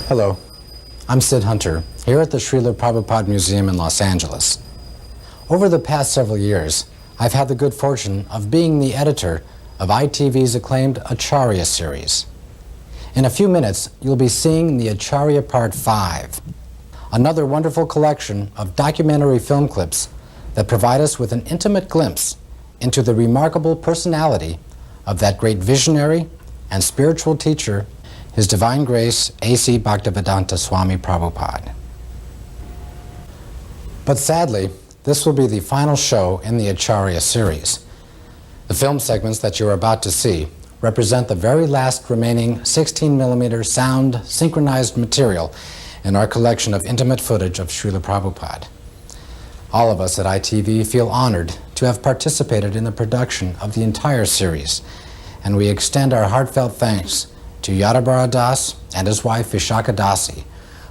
Hello, I'm Sid Hunter, here at the Srila Prabhupada Museum in Los Angeles. Over the past several years, I've had the good fortune of being the editor of ITV's acclaimed Acharya series. In a few minutes, you'll be seeing the Acharya Part 5, another wonderful collection of documentary film clips that provide us with an intimate glimpse into the remarkable personality of that great visionary and spiritual teacher, His Divine Grace A.C. Bhaktivedanta Swami Prabhupada. But sadly, this will be the final show in the Acharya series. The film segments that you're about to see represent the very last remaining 16mm sound synchronized material in our collection of intimate footage of Srila Prabhupada. All of us at ITV feel honored to have participated in the production of the entire series, and we extend our heartfelt thanks to Yadabara Das and his wife Vishaka Dasi,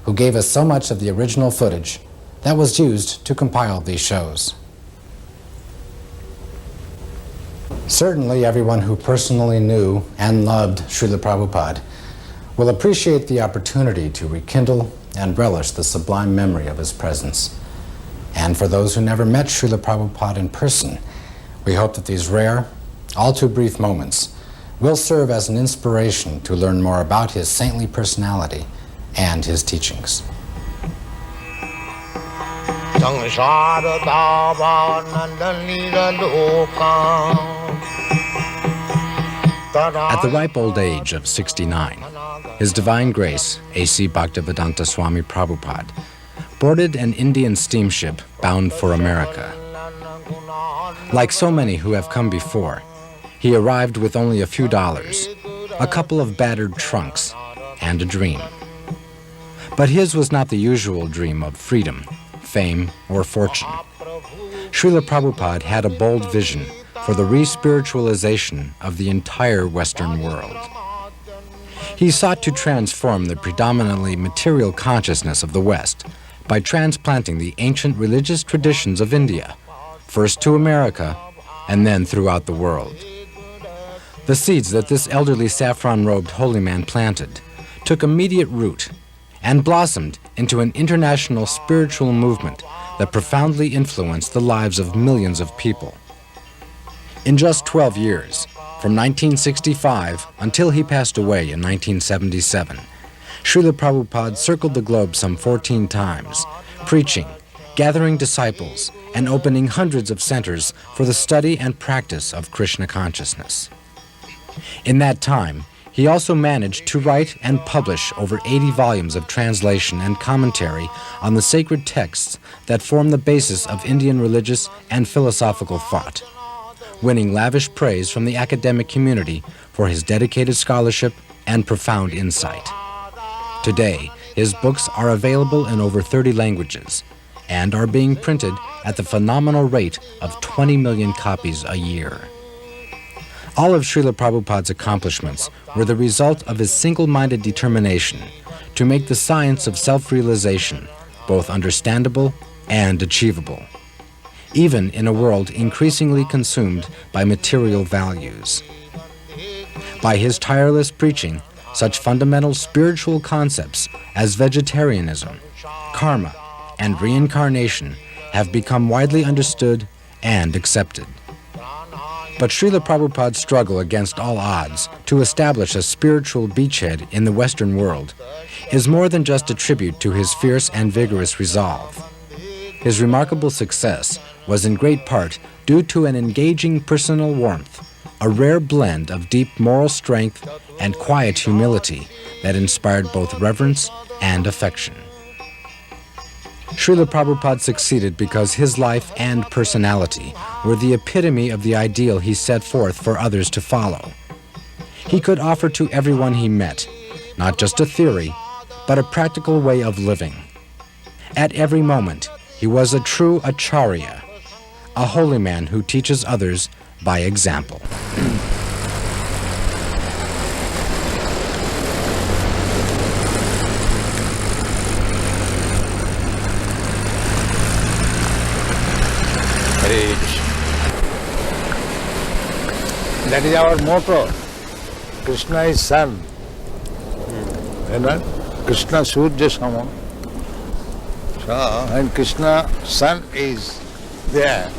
who gave us so much of the original footage that was used to compile these shows. Certainly everyone who personally knew and loved Srila Prabhupada will appreciate the opportunity to rekindle and relish the sublime memory of his presence. And for those who never met Srila Prabhupada in person, we hope that these rare, all too brief moments will serve as an inspiration to learn more about his saintly personality and his teachings. At the ripe old age of 69, His Divine Grace A.C. Bhaktivedanta Swami Prabhupada boarded an Indian steamship bound for America. Like so many who have come before, he arrived with only a few dollars, a couple of battered trunks, and a dream. But his was not the usual dream of freedom, fame, or fortune. Srila Prabhupada had a bold vision for the re-spiritualization of the entire Western world. He sought to transform the predominantly material consciousness of the West by transplanting the ancient religious traditions of India, first to America and then throughout the world. The seeds that this elderly saffron-robed holy man planted took immediate root and blossomed into an international spiritual movement that profoundly influenced the lives of millions of people. In just 12 years, from 1965 until he passed away in 1977, Srila Prabhupada circled the globe some 14 times, preaching, gathering disciples, and opening hundreds of centers for the study and practice of Krishna consciousness. In that time, he also managed to write and publish over 80 volumes of translation and commentary on the sacred texts that form the basis of Indian religious and philosophical thought, winning lavish praise from the academic community for his dedicated scholarship and profound insight. Today, his books are available in over 30 languages and are being printed at the phenomenal rate of 20 million copies a year. All of Srila Prabhupada's accomplishments were the result of his single-minded determination to make the science of self-realization both understandable and achievable, even in a world increasingly consumed by material values. By his tireless preaching, such fundamental spiritual concepts as vegetarianism, karma, and reincarnation have become widely understood and accepted. But Srila Prabhupada's struggle against all odds to establish a spiritual beachhead in the Western world is more than just a tribute to his fierce and vigorous resolve. His remarkable success was in great part due to an engaging personal warmth, a rare blend of deep moral strength and quiet humility that inspired both reverence and affection. Srila Prabhupada succeeded because his life and personality were the epitome of the ideal he set forth for others to follow. He could offer to everyone he met, not just a theory, but a practical way of living. At every moment, he was a true Acharya, a holy man who teaches others by example. That is our motto. Krishna is Son. You know? Krishna Surya Sama. So when Krishna sun is there,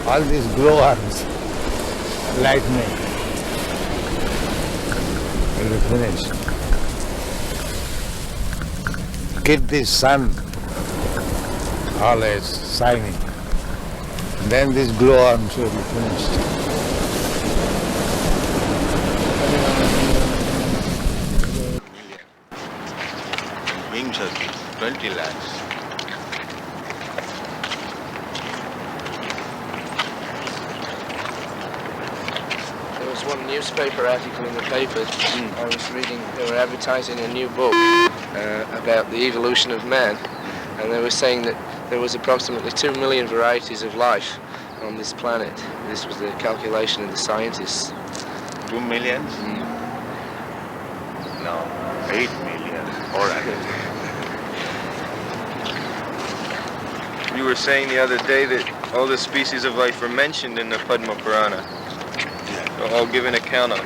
all these glowworms, lightning, will be finished. Keep the sun always shining. Then this glowworms will be finished. Wings are 20 lakhs. There was one newspaper article in the paper I was reading. They were advertising a new book about the evolution of man, and they were saying that there was approximately 2 million varieties of life on this planet. This was the calculation of the scientists. 2 millions? No, 8 million. All right. You were saying the other day that all the species of life are mentioned in the Padma Purana. They're all given account of.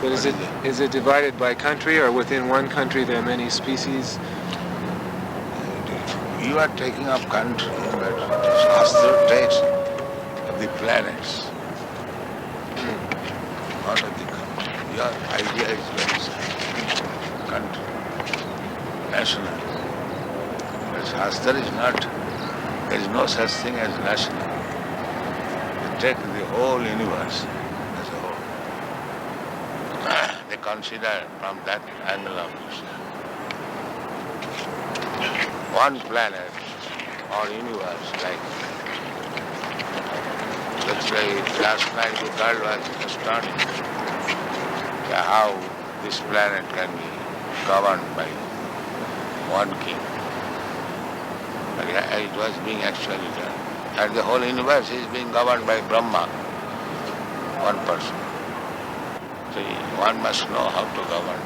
But is it divided by country, or within one country there are many species? You are taking up country, but Shastra takes the planets, not of the country. Your idea is very simple. Country, national. But Shastra is not, there is no such thing as national. They take the whole universe as a whole. They consider from that angle of view. One planet or universe, like, let's say last night the girl was astonished how this planet can be governed by one king. But it was being actually done. And the whole universe is being governed by Brahma, one person. So one must know how to govern.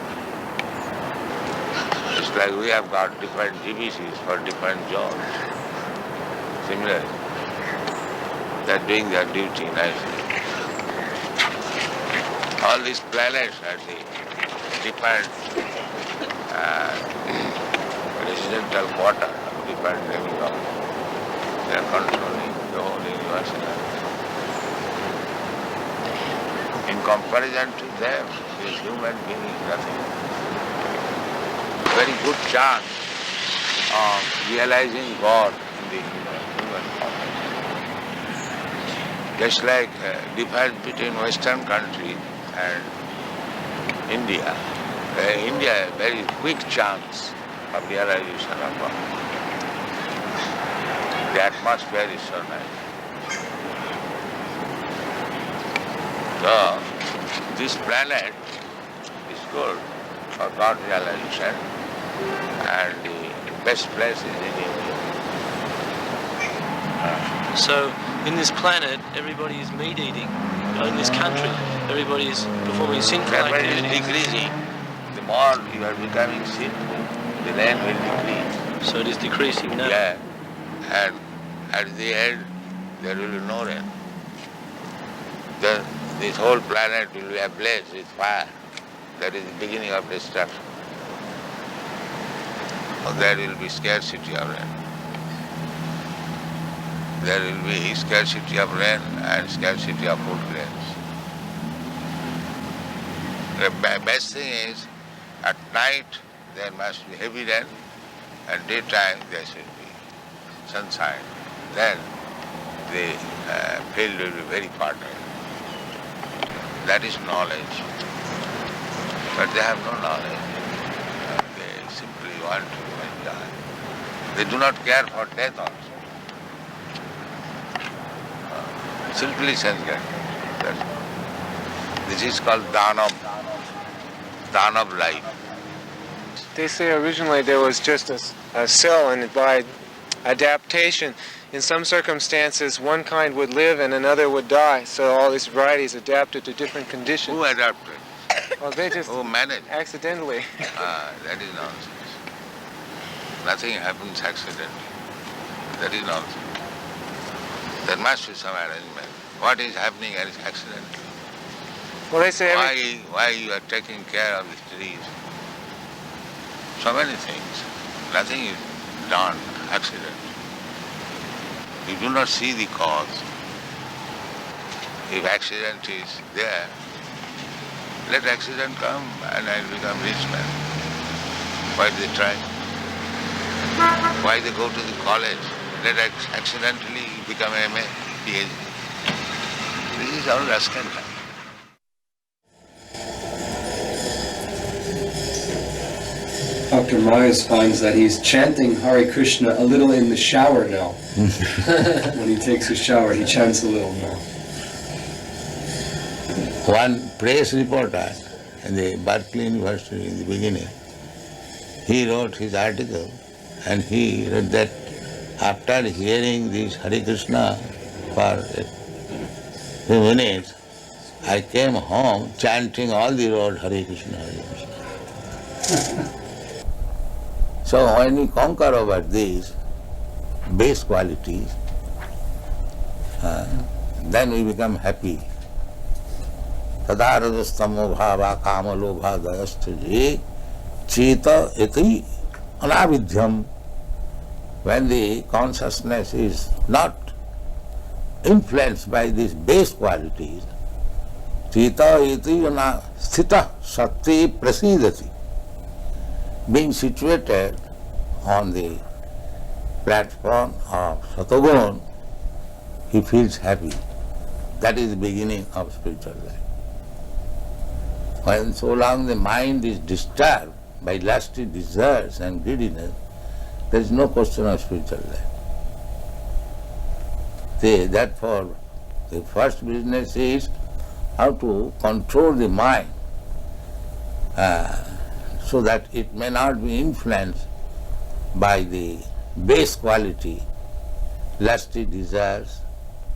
It's like we have got different GBCs for different jobs. Similarly, they're doing their duty nicely. All these planets are the different residential quarter of different demigods. They are controlling the whole universe. In comparison to them, this human being is nothing. Very good chance of realizing God in the human form. Just like difference between Western country and India. India has a very quick chance of realization of God. The atmosphere is so nice. So, this planet is good for God realization, and the best place is in India. So, in this planet, everybody is meat eating. In this country, everybody is performing sinful Everybody is activities. decreasing. The more you are becoming sinful, the rain will decrease. So it is decreasing now. Yeah. And at the end, there will be no rain. This whole planet will be ablaze with fire. That is the beginning of destruction. There will be scarcity of rain. There will be scarcity of rain and scarcity of food grains. The best thing is, at night there must be heavy rain, and daytime there should be sunshine. Then the field will be very fertile. That is knowledge. But they have no knowledge. They simply want to enjoy. They do not care for death also. Simply sense-getting. This is called dhanam of life. They say originally there was just a cell, and by adaptation, in some circumstances, one kind would live and another would die. So all these varieties adapted to different conditions. Who adapted? Well, they just Who managed? accidentally. That is nonsense. Nothing happens accidentally. That is nonsense. There must be some arrangement. What is happening is accidental. Well, they say every... Why you are taking care of the trees? So many things. Nothing is done, accident. You do not see the cause. If accident is there, let accident come and I become rich man. Why they try? Why they go to the college? Let accidentally become MA, PhD. This is all rascal time. Dr. Myers finds that he's chanting Hare Krishna a little in the shower now. When he takes a shower, he chants a little now. One press reporter in the Berkeley University in the beginning, he wrote his article and he read that after hearing this Hare Krishna for a few minutes, I came home chanting all the road Hare Krishna, Hare Krishna. So when we conquer over these base qualities, then we become happy. Tadarajastamo bhava kama lobha dayastaje cheta iti anavidyam. When the consciousness is not influenced by these base qualities, cheta iti sthita sati prasidati. Being situated on the platform of Satogun, he feels happy. That is the beginning of spiritual life. When so long the mind is disturbed by lusty desires and greediness, there is no question of spiritual life. Therefore, the first business is how to control the mind so that it may not be influenced by the base quality, lusty desires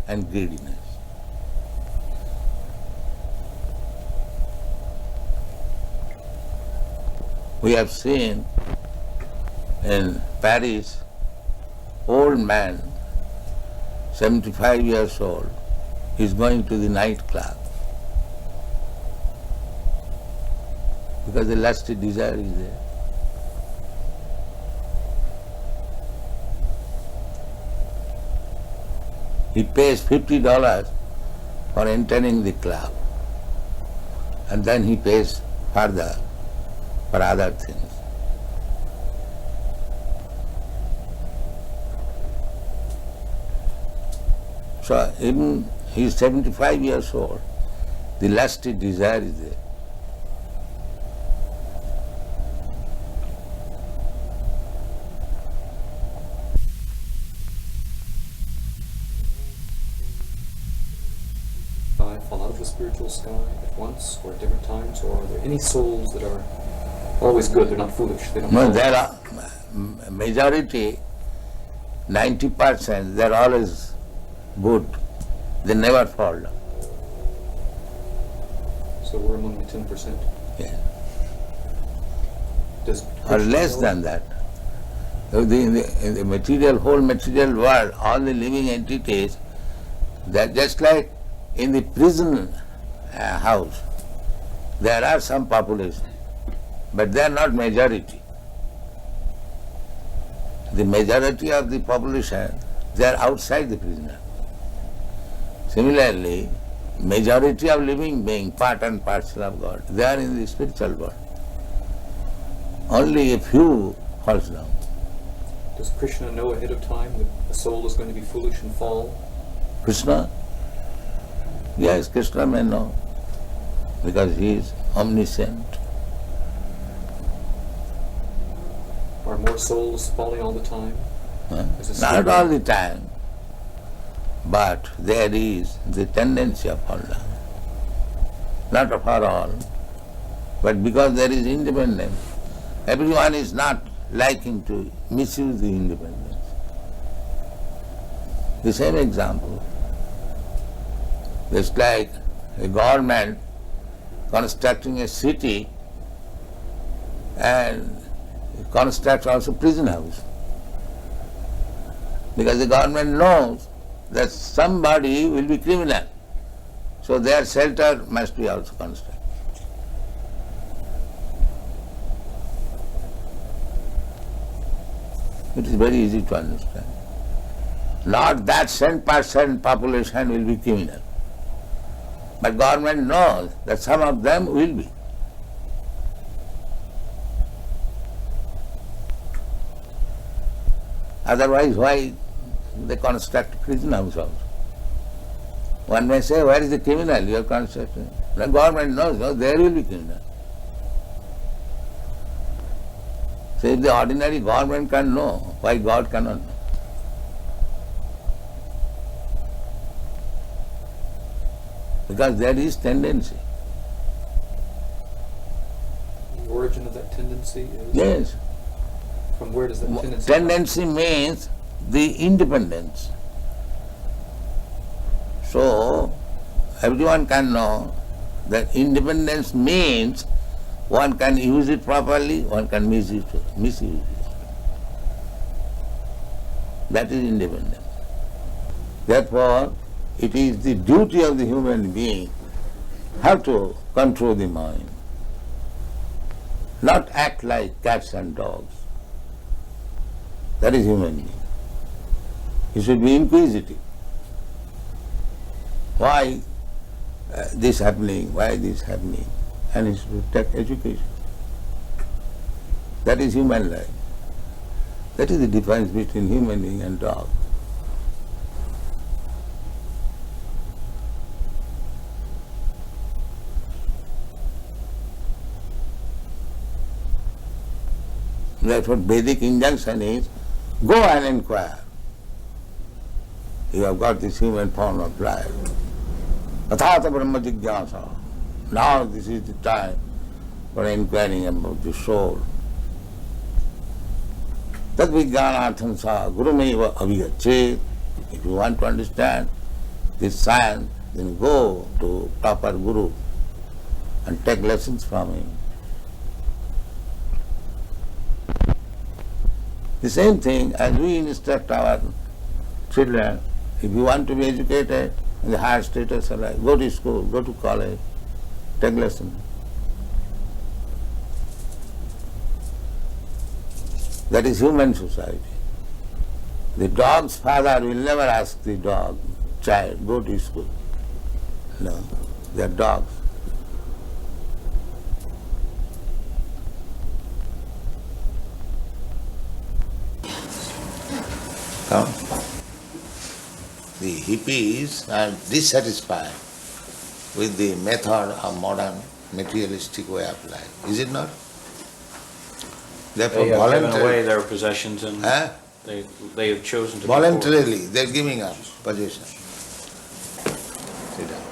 and greediness. We have seen in Paris, old man, 75 years old, is going to the nightclub because the lusty desire is there. He pays $50 for entering the club, and then he pays further for other things. So even he is 75 years old, the lusty desire is there. Fall out of the spiritual sky at once or at different times, or are there any souls that are always good, they're not foolish? They don't No, there are majority, 90%, they're always good. They never fall down. So we're among the 10%? Yeah. Or Krishna less know? than that. In the material, whole material world, all the living entities, they're just like in the prison house. There are some population, but they are not majority. The majority of the population, they are outside the prison house. Similarly, majority of living beings, part and parcel of God, they are in the spiritual world. Only a few falls down. Does Krishna know ahead of time that a soul is going to be foolish and fall? Krishna? Yes, Krishna may know, because he is omniscient. Are more souls falling all the time? Not all the time, but there is the tendency of fall down. Not for all, but because there is independence. Everyone is not liking to misuse the independence. The same example. It's like a government constructing a city and constructs also prison house. Because the government knows that somebody will be criminal. So their shelter must be also constructed. It is very easy to understand. Not that 10% population will be criminal. But government knows that some of them will be. Otherwise, why they construct prison house also? One may say, where is the criminal you are constructing? The government knows, no, there will be criminal. So if the ordinary government can know, why God cannot know? Because there is tendency. The origin of that tendency is? Yes. From where does that tendency come? Tendency means the independence. So, everyone can know that independence means one can use it properly, one can misuse it. That is independence. Therefore, it is the duty of the human being how to control the mind, not act like cats and dogs. That is human being. He should be inquisitive. Why this happening? Why this happening? And he should take education. That is human life. That is the difference between human being and dog. That's what Vedic injunction is. Go and inquire. You have got this human form of life. Athata brahma jigyasa. Now this is the time for inquiring about the soul. Tad vijnanartham sa gurumeva avigachet. If you want to understand this science, then go to proper guru and take lessons from him. The same thing as we instruct our children, if you want to be educated in the higher status of life, go to school, go to college, take lessons. That is human society. The dog's father will never ask the dog, child, go to school. No, they are dogs. Come. The hippies are dissatisfied with the method of modern materialistic way of life. Is it not? Therefore, They have given away their possessions and they have chosen to voluntarily they're giving up possession. Sit down.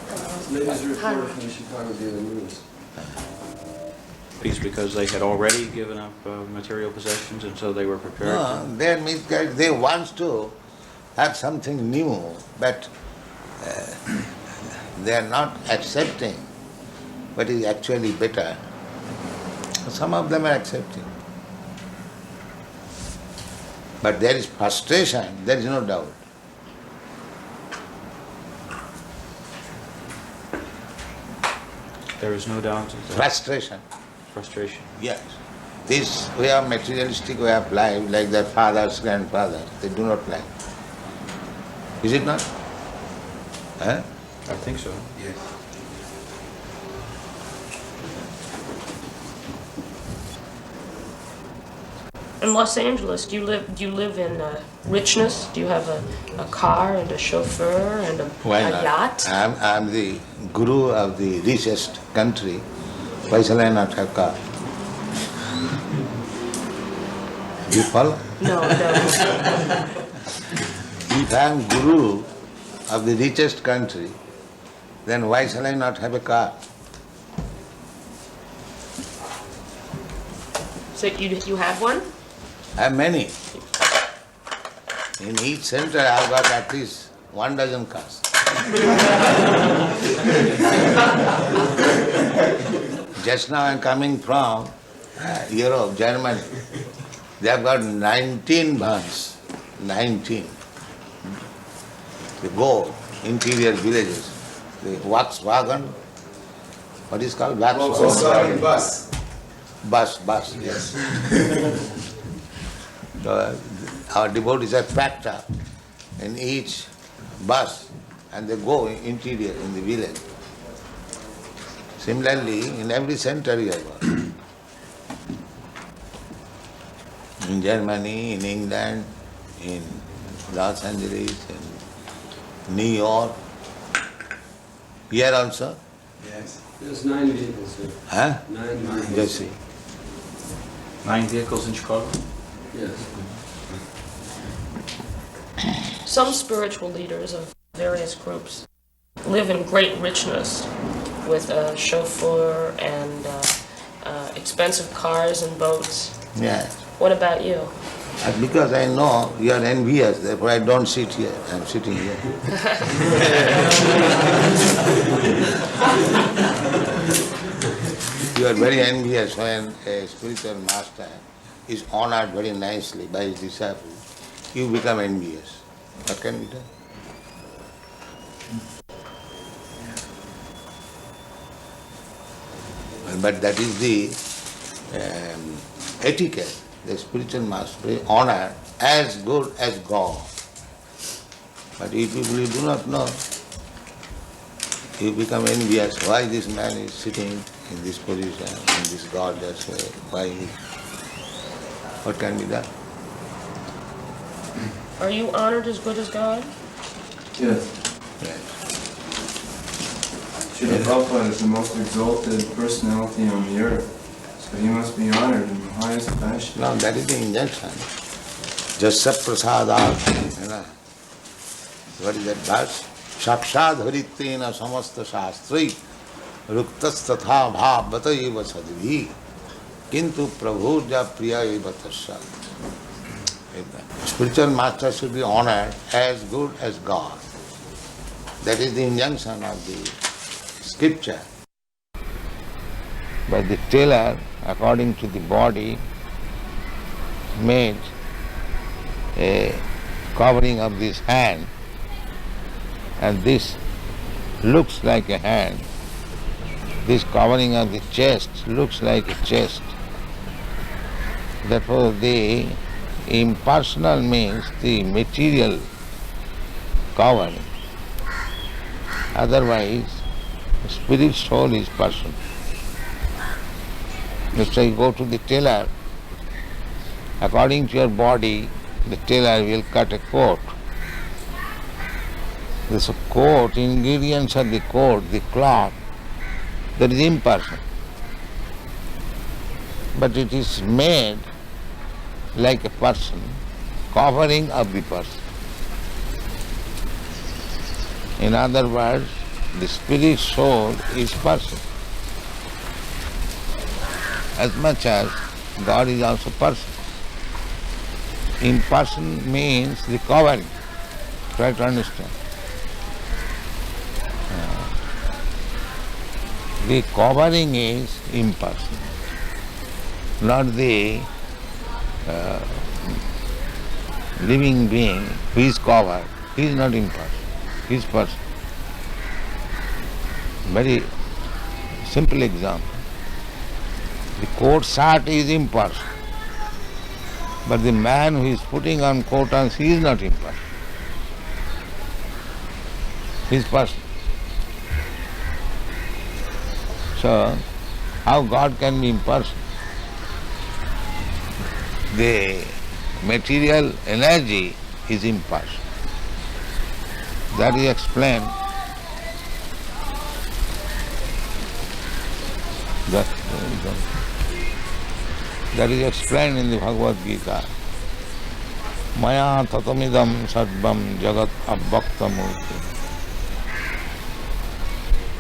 Ladies reporter from the Chicago Daily News. because they had already given up material possessions and so they were prepared No, they are misguided. They want to have something new, but they are not accepting what is actually better. Some of them are accepting. But there is frustration, there is no doubt. There is no doubt. Frustration. Frustration. Yes. This way of materialistic way of life, like their fathers, grandfathers, they do not like. Is it not? Huh? I think so. Yes. In Los Angeles, do you live in richness? Do you have a car and a chauffeur and a yacht? I'm the guru of the richest country. Why shall I not have car? Do you follow? No, I don't. If I am guru of the richest country, then why shall I not have a car? So you have one? I have many. In each center I have got at least 12 cars. Just now I am coming from Europe, Germany. They have got 19 vans. 19. They go interior villages. the Volkswagen, what is called Volkswagen? Volkswagen bus. Bus, yes. So, our devotees have factor in each bus and they go interior in the village. Similarly, in every center you have got. In Germany, in England, in Los Angeles, in New York, here also. Yes. There's 9 vehicles here. Huh? 9 vehicles. Just see. 9 vehicles in Chicago? Yes. Some spiritual leaders of various groups live in great richness with a chauffeur and expensive cars and boats. Yes. What about you? Because I know you are envious, therefore I don't sit here. I'm sitting here. You are very envious when a spiritual master is honored very nicely by his disciples. You become envious. What can be done? But that is the etiquette. The spiritual master is honored as good as God. But if you do not know, you become envious. Why this man is sitting in this position, in this gorgeous way? Why? What can be done? Are you honored as good as God? Yes. Yes. Srila Prabhupada is the most exalted personality on the earth. So he must be honored in the highest fashion. No, that is the injunction. Jasa prasadat, you know. What is that verse? Sakshad haritrena samasta shastri ruktas tatha bhavata eva sadvi kintu prabhuja priya eva tasya. Spiritual master should be honored as good as God. That is the injunction of the scripture. But the tailor, according to the body, made a covering of this hand, and this looks like a hand. This covering of the chest looks like a chest. Therefore, the impersonal means the material covering. Otherwise, spirit soul is person. Let's say you go to the tailor, according to your body, the tailor will cut a coat. This coat, ingredients of the coat, the cloth, that is impersonal. But it is made like a person, covering of the person. In other words, the spirit soul is person. As much as God is also person. Imperson means the covering. Try to understand. The covering is impersonal, not the living being who is covered. He is not impersonal, he is person. Very simple example. The coat shirt is impersonal, but the man who is putting on coat and he is not impersonal. He is person. So, how God can be impersonal? The material energy is impersonal. That is explained. That is explained in the Bhagavad Gita. Maya tatamidam sarvam jagat abhaktamurti.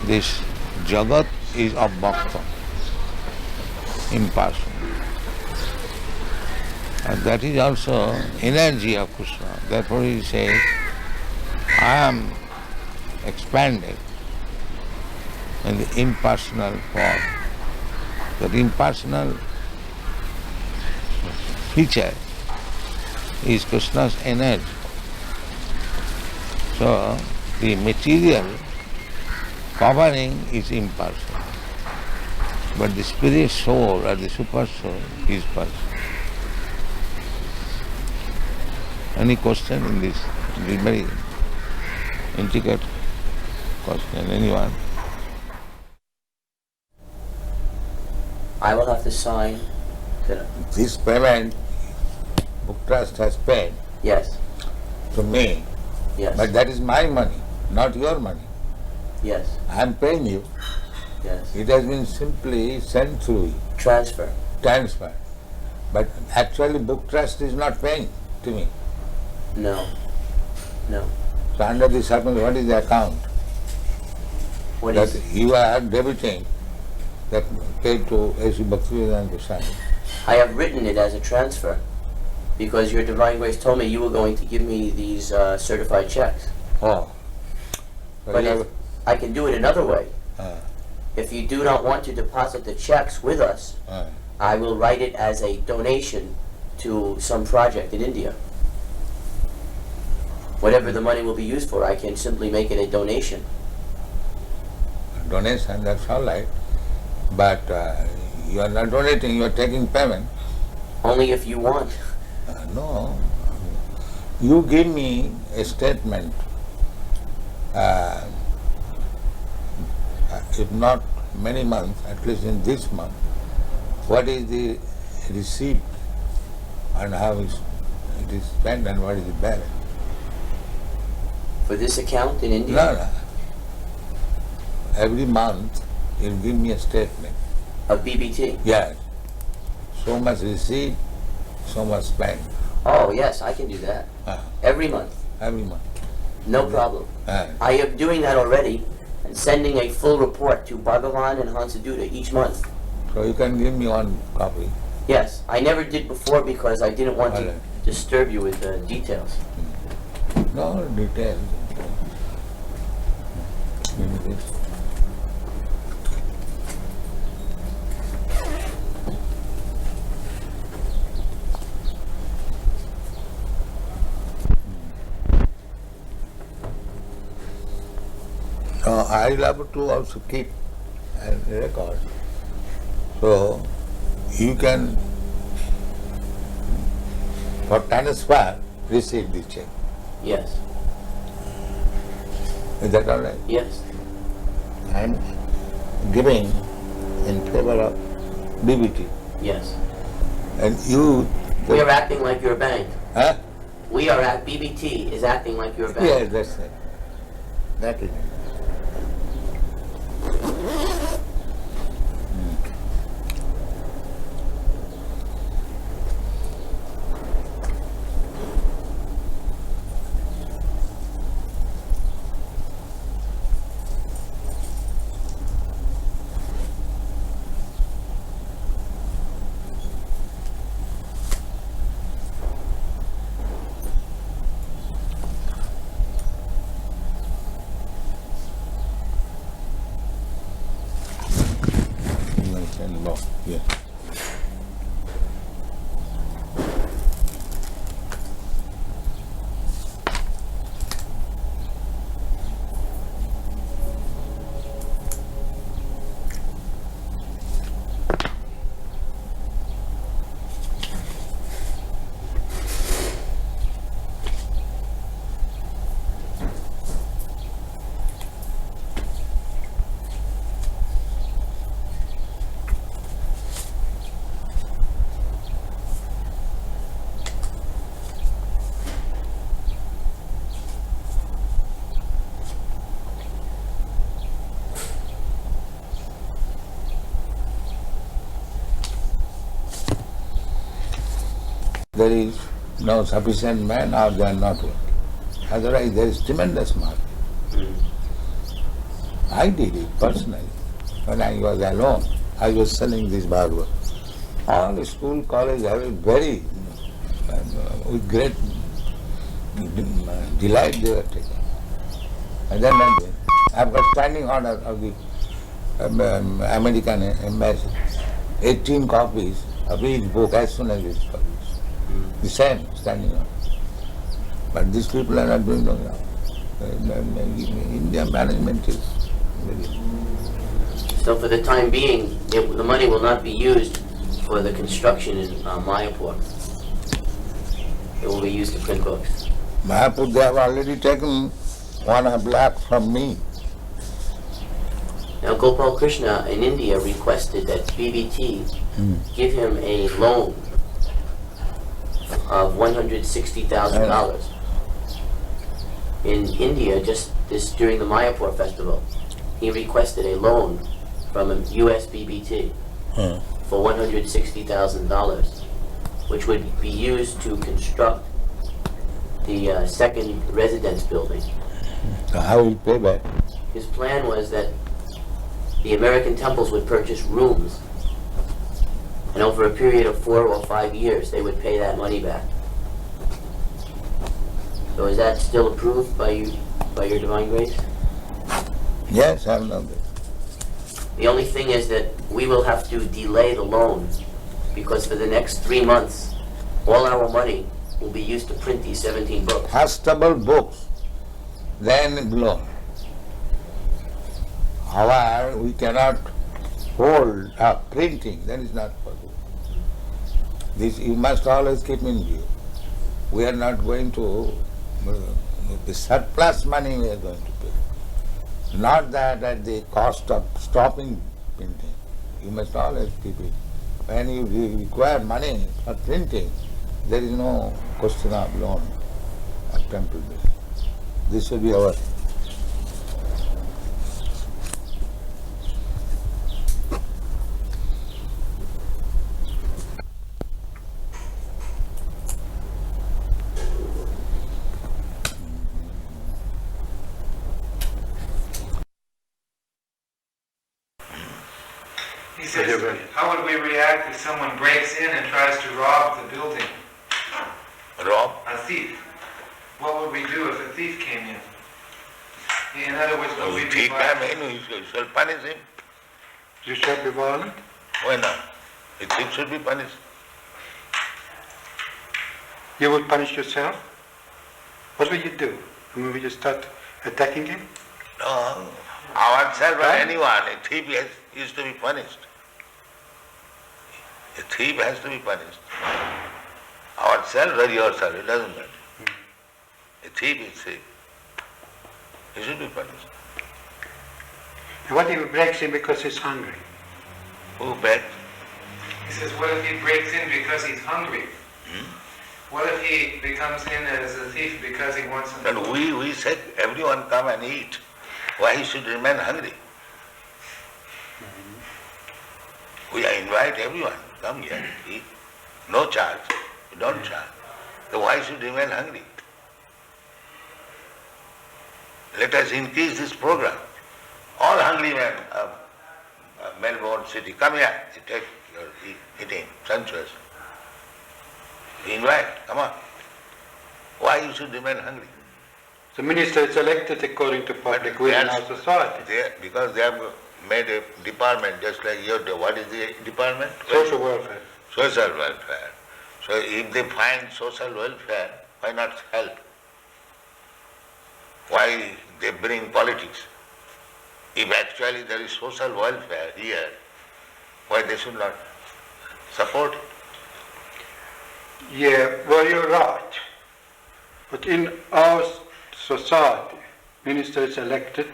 This jagat is abhakta, impersonal. And that is also energy of Krishna. Therefore he says, I am expanded in the impersonal form. That impersonal feature is Krishna's energy. So the material covering is impersonal. But the spirit soul or the super soul is personal. Any question in this? This very intricate question. Anyone? I will have to sign that. This payment, Book Trust has paid. Yes. To me. Yes. But that is my money, not your money. Yes. I am paying you. Yes. It has been simply sent through you. Transfer. But actually Book Trust is not paying to me. No. No. So under this circumstance, what is the account? What that is? You are debiting that paid to A.C. Bhaktivedanta Swami. I have written it as a transfer because your Divine Grace told me you were going to give me these certified checks. Oh. But I can do it another way. If you do not want to deposit the checks with us, I will write it as a donation to some project in India. Whatever the money will be used for, I can simply make it a donation. Donation, that's all right. But you are not donating, you are taking payment. Only if you want. No. You give me a statement, if not many months, at least in this month, what is the receipt and how it is spent and what is the balance. For this account in India? No. Every month you give me a statement. Of BBT? Yes. So much receipt, so much spent. Oh yes, I can do that. Every month? Every month. No problem. I am doing that already and sending a full report to Bhagavan and Hansaduta each month. So you can give me one copy. Yes, I never did before because I didn't want to disturb you with details. No details. Give me this. I love to also keep a record. So you can, for transfer, receive the check. Yes. Is that all right? Yes. I am giving in favor of BBT. Yes. And you... We are acting like your bank. Huh? We are at BBT is acting like your bank. Yes, that's it. That is it. Yeah. There is no sufficient man or they are not working. Otherwise there is tremendous market. I did it personally. When I was alone, I was selling this Bhagavad. All the school, college have it very, with great delight they were taking. And then I've got standing order of the American embassy, 18 copies of each book as soon as it's published. The same standing order. But these people are not doing no job. India management is So for the time being, the money will not be used for the construction in Mayapur. It will be used to print books. Mayapur, they have already taken 1.5 lakh from me. Now Gopal Krishna in India requested that BBT give him a loan of $160,000. In India, just this during the Mayapur festival, he requested a loan from a US BBT for $160,000, which would be used to construct the second residence building. So how will you pay back? His plan was that the American temples would purchase rooms, and over a period of 4 or 5 years, they would pay that money back. So is that still approved by you, by your Divine Grace? Yes, I know that. The only thing is that we will have to delay the loan, because for the next 3 months, all our money will be used to print these 17 books. Fastable books, then loan. However, we cannot hold up printing, that is not possible. This you must always keep in view. We are not going to, the surplus money we are going to pay. Not that at the cost of stopping printing. You must always keep it. When you require money for printing, there is no question of loan at temple building. This will be our. He says, how would we react if someone breaks in and tries to rob the building? Rob? A thief. What would we do if a thief came in? In other words, would we be violent? You shall punish him. You shall be violent? Why not? A thief should be punished. You would punish yourself? What will you do? Will you start attacking him? No, ourselves or anyone, a thief is to be punished. A thief has to be punished. Ourselves or yourself, it doesn't matter. A thief is thief. He should be punished. And what if he breaks in because he's hungry? Who breaks? He says, what if he breaks in because he's hungry? What if he becomes in as a thief because he wants something? And we said, everyone come and eat. Why he should remain hungry? We invite everyone, come here, eat. No charge, we don't charge. So why should remain hungry? Let us increase this program. All hungry men of Melbourne city, come here, take your eating, sumptuous. We invite, come on. Why you should remain hungry? The minister is elected according to public will in our society. Because they have made a department just like your, what is the department? Social welfare. Social welfare. So if they find social welfare, why not help? Why they bring politics? If actually there is social welfare here, why they should not support it? Yeah, well, you're right. But in our society, minister is elected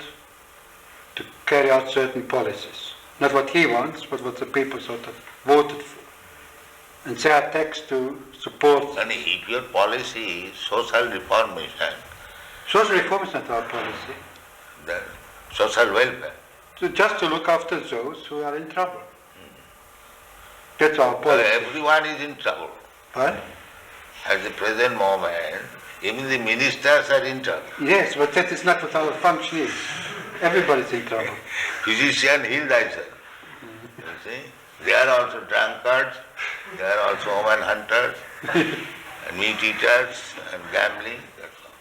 to carry out certain policies. Not what he wants, but what the people sort of voted for. And they are taxed to support. And if your policy is social reformation, social reform is not our policy. The social welfare. So just to look after those who are in trouble. That's our policy. Well, everyone is in trouble. What? At the present moment, even the ministers are in trouble. Yes, but that is not what our function is. Everybody's in trouble. Physician, heal thyself. You see? They are also drunkards, they are also woman hunters, and meat eaters, and gambling. That's all.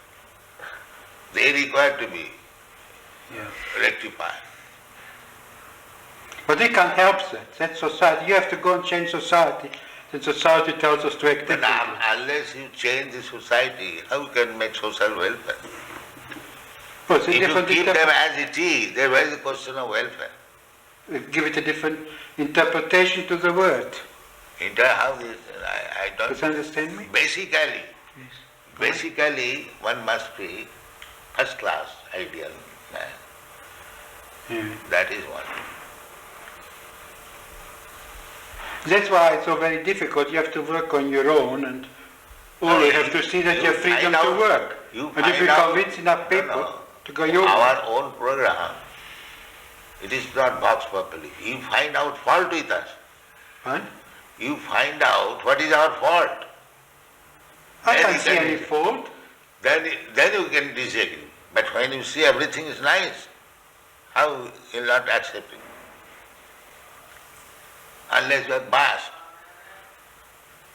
They require to be rectified. But we can't help that. That's society. You have to go and change society. Then society tells us to act differently. But unless you change the society, how you can make social welfare? Oh, so if you keep them as it is, there is the question of welfare. Give it a different interpretation to the word. How this, I don't... Does you understand me? Basically, one must be first class, ideal man. Yeah. That is one. That's why it's so very difficult. You have to work on your own, and always have to see that you have freedom to work. And if you convince enough people to go your way. Our own program, it is not box properly. You find out fault with us. What? You find out what is our fault. I can't see any fault. Then you can disagree. But when you see everything is nice, how you will not accept it? Unless you are biased.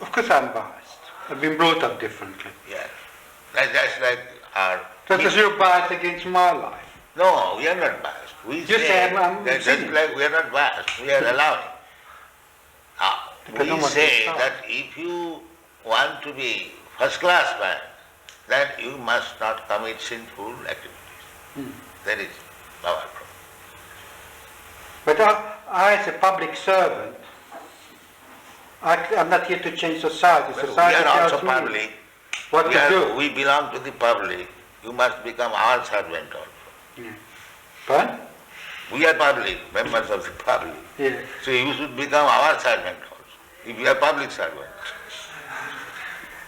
Of course I'm biased. I've been brought up differently. Yes. That's like our... Because you're biased against my life. No, we are not biased. We say that just like we are not biased, we are allowing. We say that if you want to be first class man, then you must not commit sinful activities. That is our problem. But I as a public servant, I'm not here to change society. Society we are also tells me public. what to do. We belong to the public. You must become our servant also. Yeah. But? We are public, members of the public. Yeah. So you should become our servant also, if you are public servant.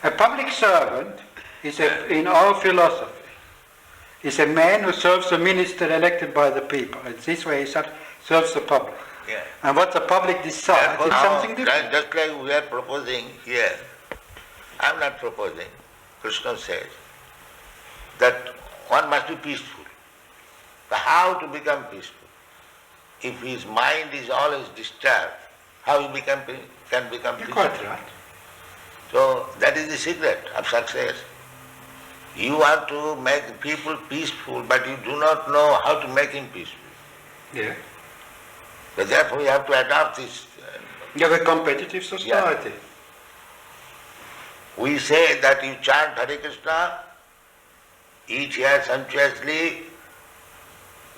A public servant is, in our philosophy, is a man who serves a minister elected by the people. And this way he serves the public. Yeah. And what the public decides is something different. Just like we are proposing here, I am not proposing. Krishna says that one must be peaceful. But how to become peaceful? If his mind is always disturbed, how he can become peaceful? You're quite right. So that is the secret of success. You want to make people peaceful, but you do not know how to make him peaceful. Yeah. But therefore you have to adopt this. You have a competitive society. Yeah. We say that you chant Hare Krishna, eat here sumptuously,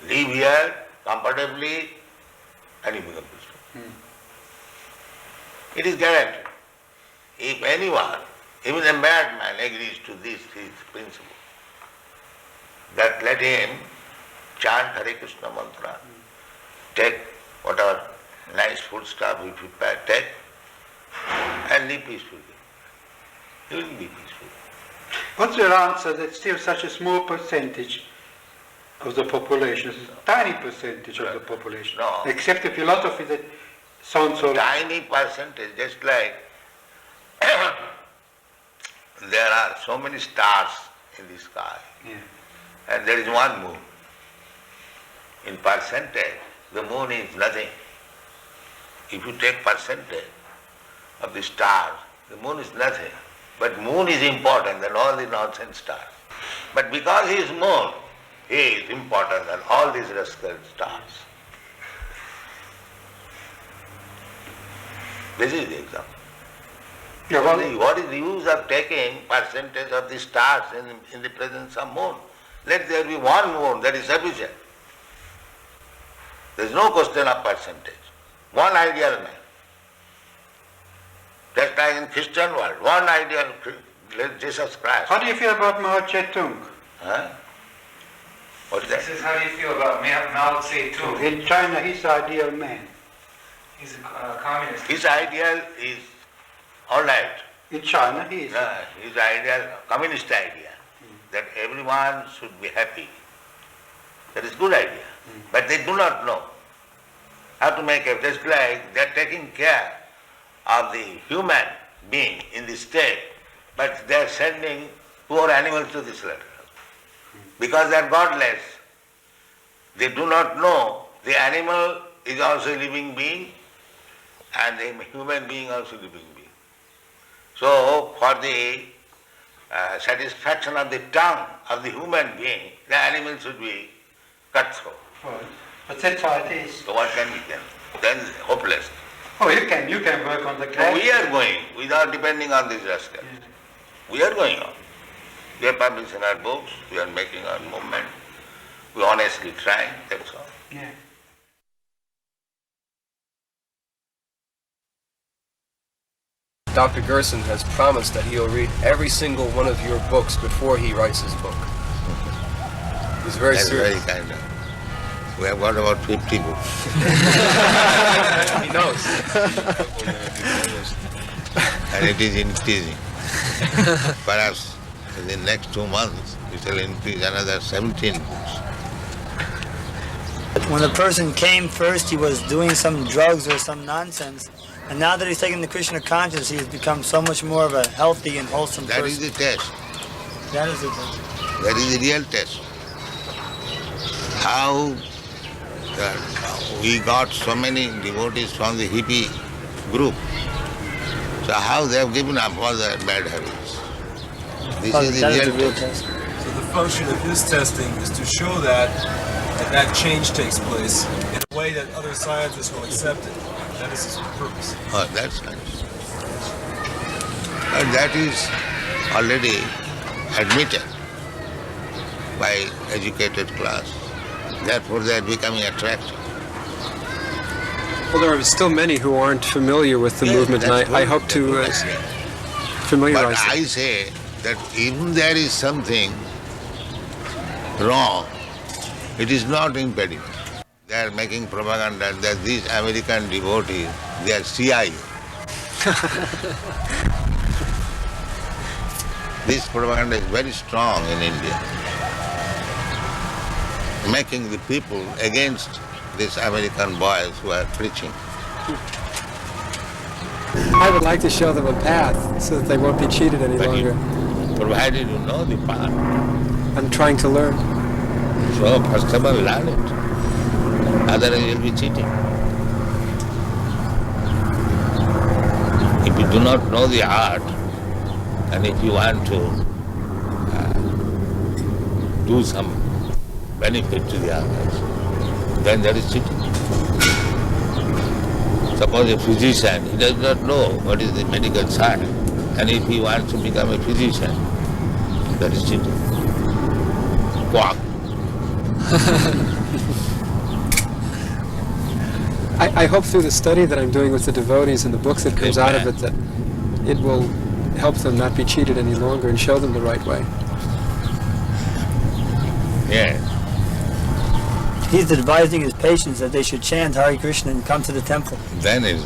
live here comfortably, and you become peaceful. It is guaranteed. If anyone, even a madman, agrees to this principle, that let him chant Hare Krishna mantra, take whatever nice food stuff we prepare, take, and live peacefully. He will be peaceful. What's your answer that still such a small percentage of the population, a tiny percentage of the population, accept a philosophy that sounds so... Tiny percentage, just like there are so many stars in the sky, and there is one moon. In percentage, the moon is nothing. If you take percentage of the stars, the moon is nothing. But moon is important than all the nonsense stars. But because he is moon, he is important than all these rascal stars. This is the example. What is the use of taking percentage of the stars in the presence of moon? Let there be one moon, that is sufficient. There is no question of percentage. One ideal man. Just like in Christian world, one ideal Jesus Christ. How do you feel about Mao Zedong? Huh? What's that? He says, how do you feel about Mao Zedong? In China, he's the ideal man. He's a communist. His ideal is all right. In China, he is. His ideal, communist idea, that everyone should be happy. That is good idea. But they do not know how to make it. Just like they are taking care of the human being in this state, but they are sending poor animals to the slaughter. Because they are godless. They do not know the animal is also a living being and the human being also a living being. So for the satisfaction of the tongue of the human being, the animal should be cut through. But that's how it is. So what can we do? Then hopeless. Oh, you can work on the class. So we are going without depending on this rascal. We are going on. We are publishing our books, we are making our movement. We honestly try, that's all. Yeah. Dr. Gerson has promised that he'll read every single one of your books before he writes his book. He's very That's serious. very kind of. We have got about 50 books. He knows. And it is increasing. Perhaps in the next 2 months it will increase another 17 books. When the person came first, he was doing some drugs or some nonsense. And now that he's taken the Krishna consciousness, he has become so much more of a healthy and wholesome person. That is the test. That is the test. That is the real test. How we got so many devotees from the hippie group. So how they have given up all their bad habits. This is the real test. So the function of his testing is to show that change takes place in a way that other scientists will accept it. That is his purpose. Oh, that's nice. And that is already admitted by educated class. Therefore they are becoming attractive. Well, there are still many who aren't familiar with the movement, and I hope to familiarize But I say that even there is something wrong, it is not impediment. They are making propaganda that these American devotees, they are CIA. This propaganda is very strong in India, making the people against these American boys who are preaching. I would like to show them a path so that they won't be cheated any longer. Provided you know the path. I'm trying to learn. So first of all, learn it. Otherwise you'll be cheating. If you do not know the art, and if you want to do some benefit to the others, then that is cheating. Suppose a physician, he does not know what is the medical science, and if he wants to become a physician, that is cheating. Quack. I hope through the study that I'm doing with the devotees and the books that comes out of it that it will help them not be cheated any longer and show them the right way. Yes. He's advising his patients that they should chant Hare Krishna and come to the temple. Then is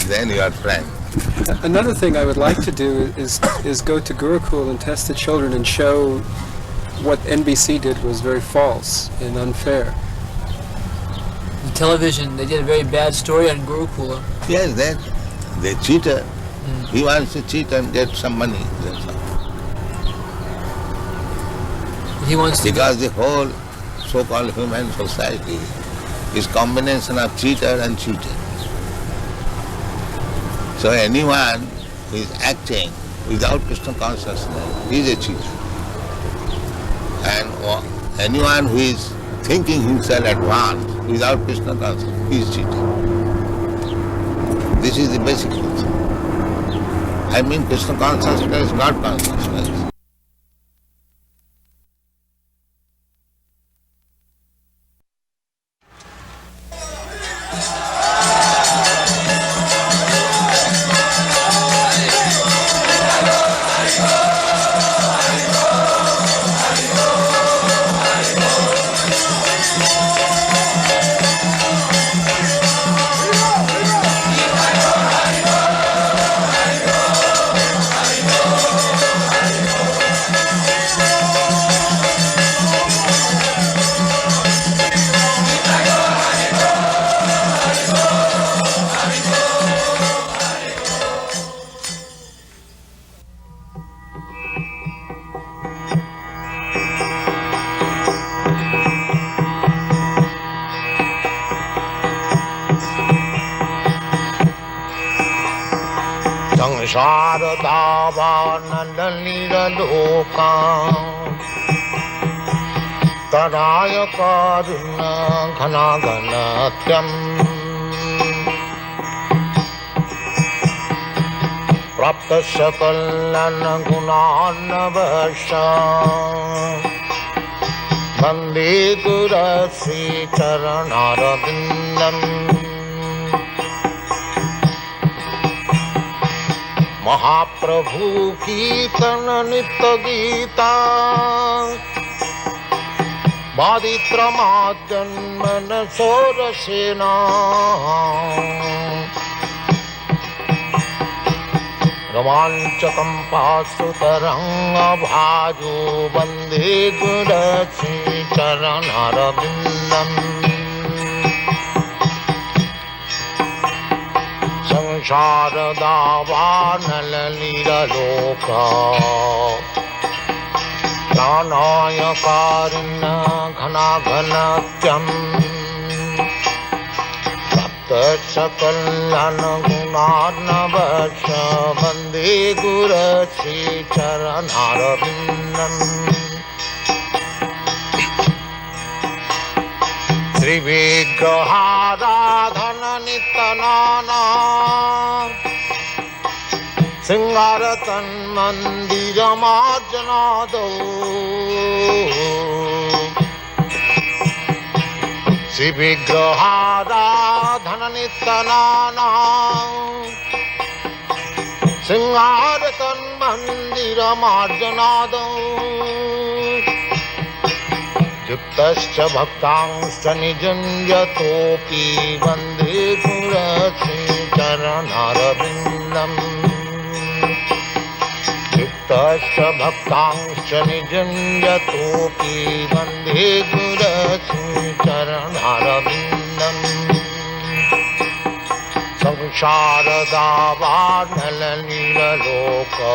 then you are frank. Another thing I would like to do is go to Gurukul and test the children and show what NBC did was very false and unfair. On television, they did a very bad story on Gurukula. Yes, then they cheated. He wants to cheat and get some money. That's all. He wants to because the whole so-called human society is combination of cheater and cheated. So anyone who is acting without Krishna consciousness is a cheater. And anyone who is thinking himself advanced without Krishna consciousness is cheating. This is the basic principle. I mean Krishna consciousness, not consciousness. Taraya karuna ghana ghanatyam prapta sakalana gunana vasha वन्दे गुरश्रीचरणारविन्दम् महाप्रभु कीर्तन नित्य गीता बादित्रमाद्यन्मन सोरसेना रोमाञ्चकं पाशुतरङ्गभाजो वन्दे गुरश्रीचरणारविन्दम् संसारदावानललीललोका प्राणायकारिण्य घनाघनत्यम् सप्तशकल्याणगुणार्णवश वन्दे गुरश्रीचरणारविन्दम् श्रीविग्रहाराधननितनाना सिंहारतन्मन्दिरमार्जनादौ श्रीविग्रहाराधननितनाना सिंहारतन्मन्दिरमार्जनादौ युक्तश्च भक्तांश्च निजुञ्जतोऽपि वन्दे गुरश्रीचरणारविन्दम् युक्तश्च भक्तांश्च निजुञ्जतोऽपि वन्दे गुरश्रीचरणारविन्दम् संसारदावानललीललोका